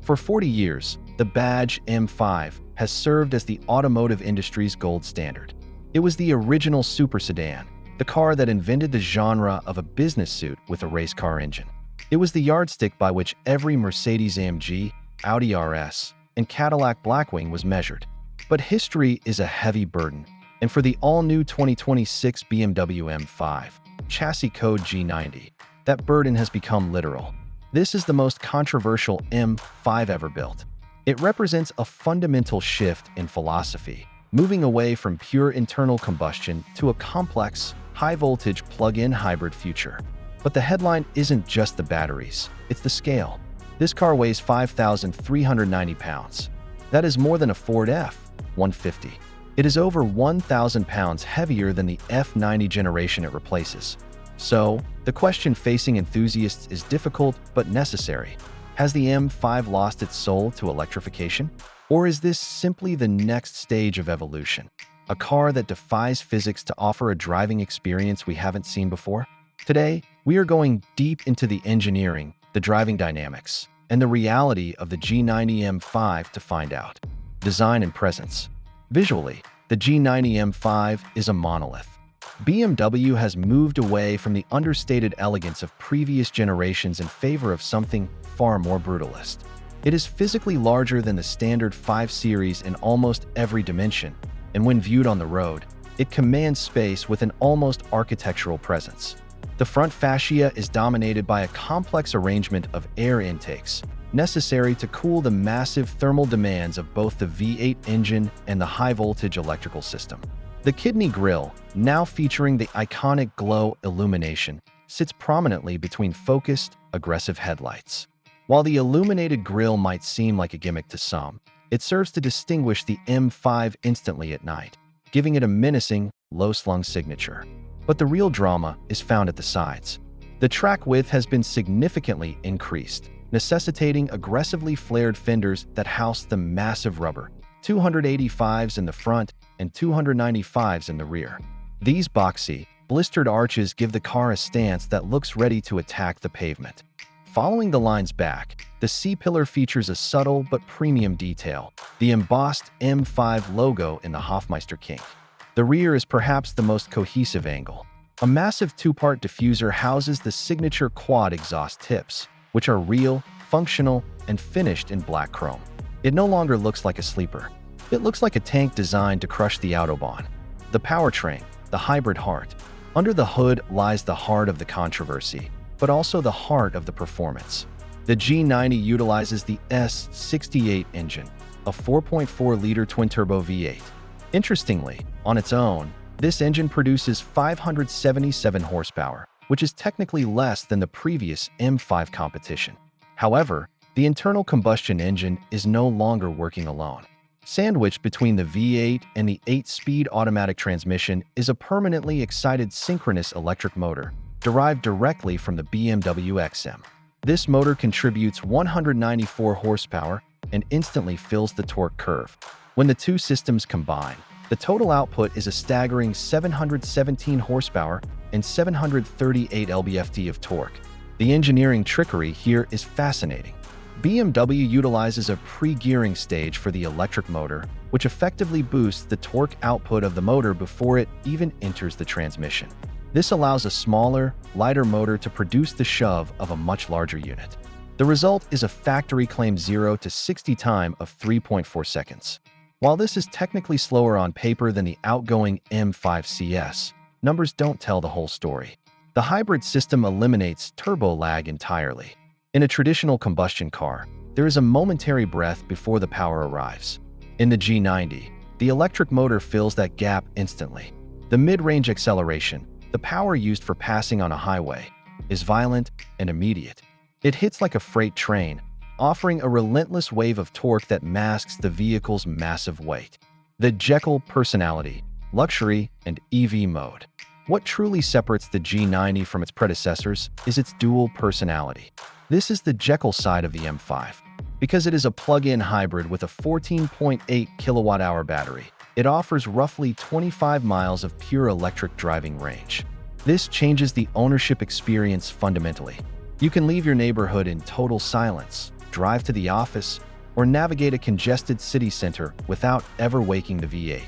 For 40 years, the badge M5 has served as the automotive industry's gold standard. It was the original super sedan, the car that invented the genre of a business suit with a race car engine. It was the yardstick by which every Mercedes-AMG, Audi RS, and Cadillac Blackwing was measured. But history is a heavy burden, and for the all-new 2026 BMW M5, chassis code G90, that burden has become literal. This is the most controversial M5 ever built. It represents a fundamental shift in philosophy, moving away from pure internal combustion to a complex, high-voltage plug-in hybrid future. But the headline isn't just the batteries, it's the scale. This car weighs 5,390 pounds. That is more than a Ford F-150. It is over 1,000 pounds heavier than the F90 generation it replaces. So, the question facing enthusiasts is difficult but necessary. Has the M5 lost its soul to electrification? Or is this simply the next stage of evolution? A car that defies physics to offer a driving experience we haven't seen before? Today, we are going deep into the engineering, the driving dynamics, and the reality of the G90 M5 to find out. Design and presence. Visually, the G90 M5 is a monolith. BMW has moved away from the understated elegance of previous generations in favor of something far more brutalist. It is physically larger than the standard 5 Series in almost every dimension, and when viewed on the road, it commands space with an almost architectural presence. The front fascia is dominated by a complex arrangement of air intakes, necessary to cool the massive thermal demands of both the V8 engine and the high-voltage electrical system. The kidney grille, now featuring the iconic glow illumination, sits prominently between focused, aggressive headlights. While the illuminated grille might seem like a gimmick to some, it serves to distinguish the M5 instantly at night, giving it a menacing, low-slung signature. But the real drama is found at the sides. The track width has been significantly increased, necessitating aggressively flared fenders that house the massive rubber 285s in the front and 295s in the rear. These boxy, blistered arches give the car a stance that looks ready to attack the pavement. Following the lines back, the C-pillar features a subtle but premium detail, the embossed M5 logo in the Hofmeister kink. The rear is perhaps the most cohesive angle. A massive two-part diffuser houses the signature quad exhaust tips, which are real, functional, and finished in black chrome. It no longer looks like a sleeper. It looks like a tank designed to crush the Autobahn. The powertrain, the hybrid heart. Under the hood lies the heart of the controversy, but also the heart of the performance. The G90 utilizes the S68 engine, a 4.4-liter twin-turbo V8. Interestingly, on its own, this engine produces 577 horsepower, which is technically less than the previous M5 competition. However, the internal combustion engine is no longer working alone. Sandwiched between the V8 and the 8-speed automatic transmission is a permanently excited synchronous electric motor, derived directly from the BMW XM. This motor contributes 194 horsepower and instantly fills the torque curve. When the two systems combine, the total output is a staggering 717 horsepower and 738 lb-ft of torque. The engineering trickery here is fascinating. BMW utilizes a pre-gearing stage for the electric motor, which effectively boosts the torque output of the motor before it even enters the transmission. This allows a smaller, lighter motor to produce the shove of a much larger unit. The result is a factory-claimed 0 to 60 time of 3.4 seconds. While this is technically slower on paper than the outgoing M5 CS, numbers don't tell the whole story. The hybrid system eliminates turbo lag entirely. In a traditional combustion car, there is a momentary breath before the power arrives. In the G90, the electric motor fills that gap instantly. The mid-range acceleration, the power used for passing on a highway, is violent and immediate. It hits like a freight train, offering a relentless wave of torque that masks the vehicle's massive weight. The Jekyll personality, luxury, and EV mode. What truly separates the G90 from its predecessors is its dual personality. This is the Jekyll side of the M5. Because it is a plug-in hybrid with a 14.8 kilowatt-hour battery, it offers roughly 25 miles of pure electric driving range. This changes the ownership experience fundamentally. You can leave your neighborhood in total silence, drive to the office, or navigate a congested city center without ever waking the V8.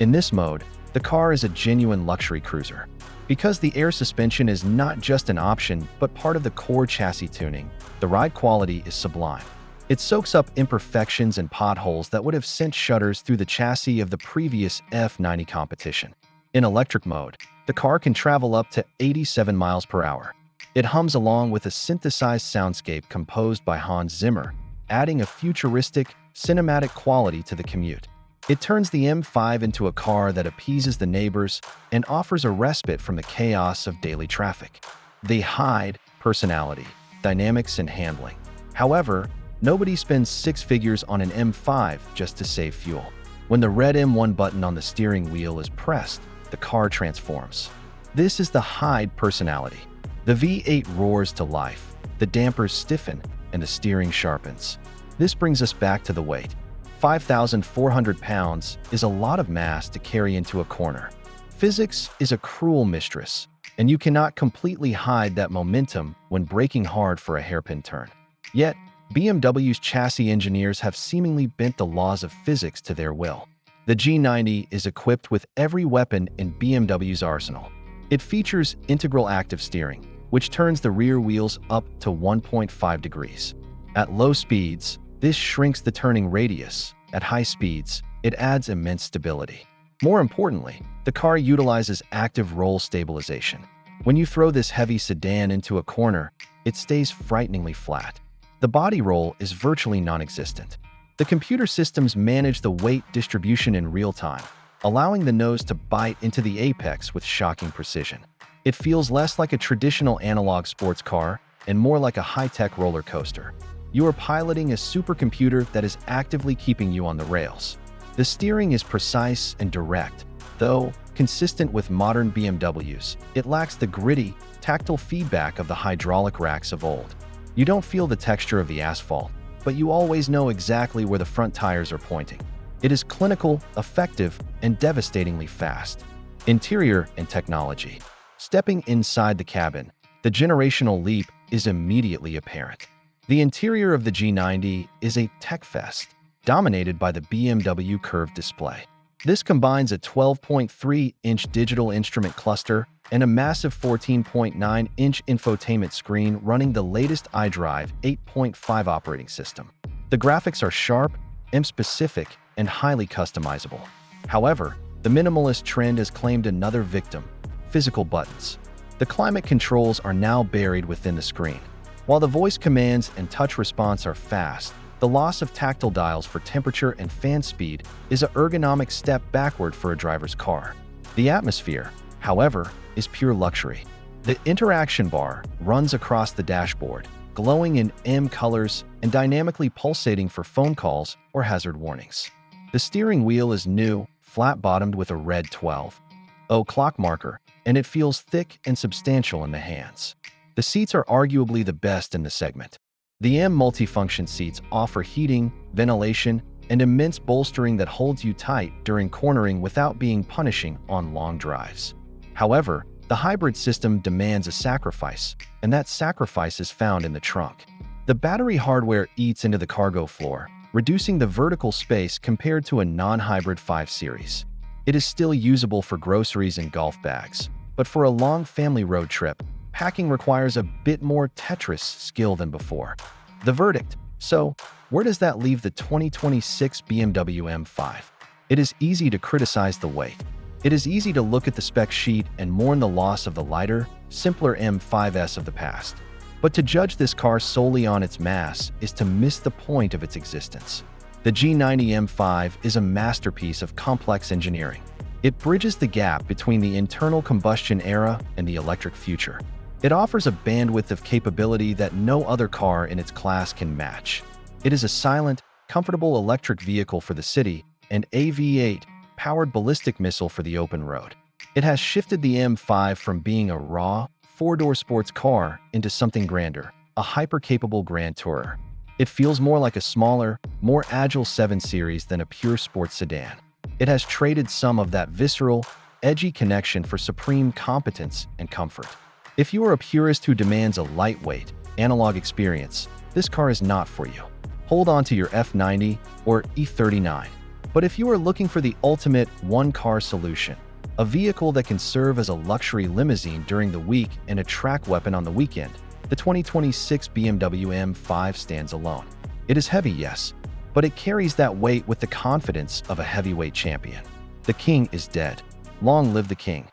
In this mode, the car is a genuine luxury cruiser. Because the air suspension is not just an option but part of the core chassis tuning, the ride quality is sublime. It soaks up imperfections and potholes that would have sent shudders through the chassis of the previous F90 competition. In electric mode, the car can travel up to 87 miles per hour. It hums along with a synthesized soundscape composed by Hans Zimmer, adding a futuristic, cinematic quality to the commute. It turns the M5 into a car that appeases the neighbors and offers a respite from the chaos of daily traffic. They hide personality, dynamics, and handling. However, nobody spends six figures on an M5 just to save fuel. When the red M1 button on the steering wheel is pressed, the car transforms. This is the hide personality. The V8 roars to life, the dampers stiffen, and the steering sharpens. This brings us back to the weight. 5,400 pounds is a lot of mass to carry into a corner. Physics is a cruel mistress, and you cannot completely hide that momentum when braking hard for a hairpin turn. Yet, BMW's chassis engineers have seemingly bent the laws of physics to their will. The G90 is equipped with every weapon in BMW's arsenal. It features integral active steering, which turns the rear wheels up to 1.5 degrees. At low speeds, this shrinks the turning radius. At high speeds, it adds immense stability. More importantly, the car utilizes active roll stabilization. When you throw this heavy sedan into a corner, it stays frighteningly flat. The body roll is virtually non-existent. The computer systems manage the weight distribution in real time, allowing the nose to bite into the apex with shocking precision. It feels less like a traditional analog sports car and more like a high-tech roller coaster. You are piloting a supercomputer that is actively keeping you on the rails. The steering is precise and direct, though consistent with modern BMWs. It lacks the gritty, tactile feedback of the hydraulic racks of old. You don't feel the texture of the asphalt, but you always know exactly where the front tires are pointing. It is clinical, effective, and devastatingly fast. Interior and technology. Stepping inside the cabin, the generational leap is immediately apparent. The interior of the G90 is a tech fest, dominated by the BMW curved display. This combines a 12.3-inch digital instrument cluster and a massive 14.9-inch infotainment screen running the latest iDrive 8.5 operating system. The graphics are sharp, M-specific, and highly customizable. However, the minimalist trend has claimed another victim: physical buttons. The climate controls are now buried within the screen. While the voice commands and touch response are fast, the loss of tactile dials for temperature and fan speed is an ergonomic step backward for a driver's car. The atmosphere, however, is pure luxury. The interaction bar runs across the dashboard, glowing in M colors and dynamically pulsating for phone calls or hazard warnings. The steering wheel is new, flat-bottomed with a red 12.0 clock marker, and it feels thick and substantial in the hands. The seats are arguably the best in the segment. The M multifunction seats offer heating, ventilation, and immense bolstering that holds you tight during cornering without being punishing on long drives. However, the hybrid system demands a sacrifice, and that sacrifice is found in the trunk. The battery hardware eats into the cargo floor, reducing the vertical space compared to a non-hybrid 5 Series. It is still usable for groceries and golf bags, but for a long family road trip, packing requires a bit more Tetris skill than before. The verdict. So, where does that leave the 2026 BMW M5? It is easy to criticize the weight. It is easy to look at the spec sheet and mourn the loss of the lighter, simpler M5S of the past. But to judge this car solely on its mass is to miss the point of its existence. The G90 M5 is a masterpiece of complex engineering. It bridges the gap between the internal combustion era and the electric future. It offers a bandwidth of capability that no other car in its class can match. It is a silent, comfortable electric vehicle for the city and a V8 powered ballistic missile for the open road. It has shifted the M5 from being a raw, four-door sports car into something grander, a hyper-capable Grand Tourer. It feels more like a smaller, more agile 7 Series than a pure sports sedan. It has traded some of that visceral, edgy connection for supreme competence and comfort. If you are a purist who demands a lightweight, analog experience, this car is not for you. Hold on to your F90 or E39. But if you are looking for the ultimate one-car solution, a vehicle that can serve as a luxury limousine during the week and a track weapon on the weekend, the 2026 BMW M5 stands alone. It is heavy, yes, but it carries that weight with the confidence of a heavyweight champion. The king is dead. Long live the king.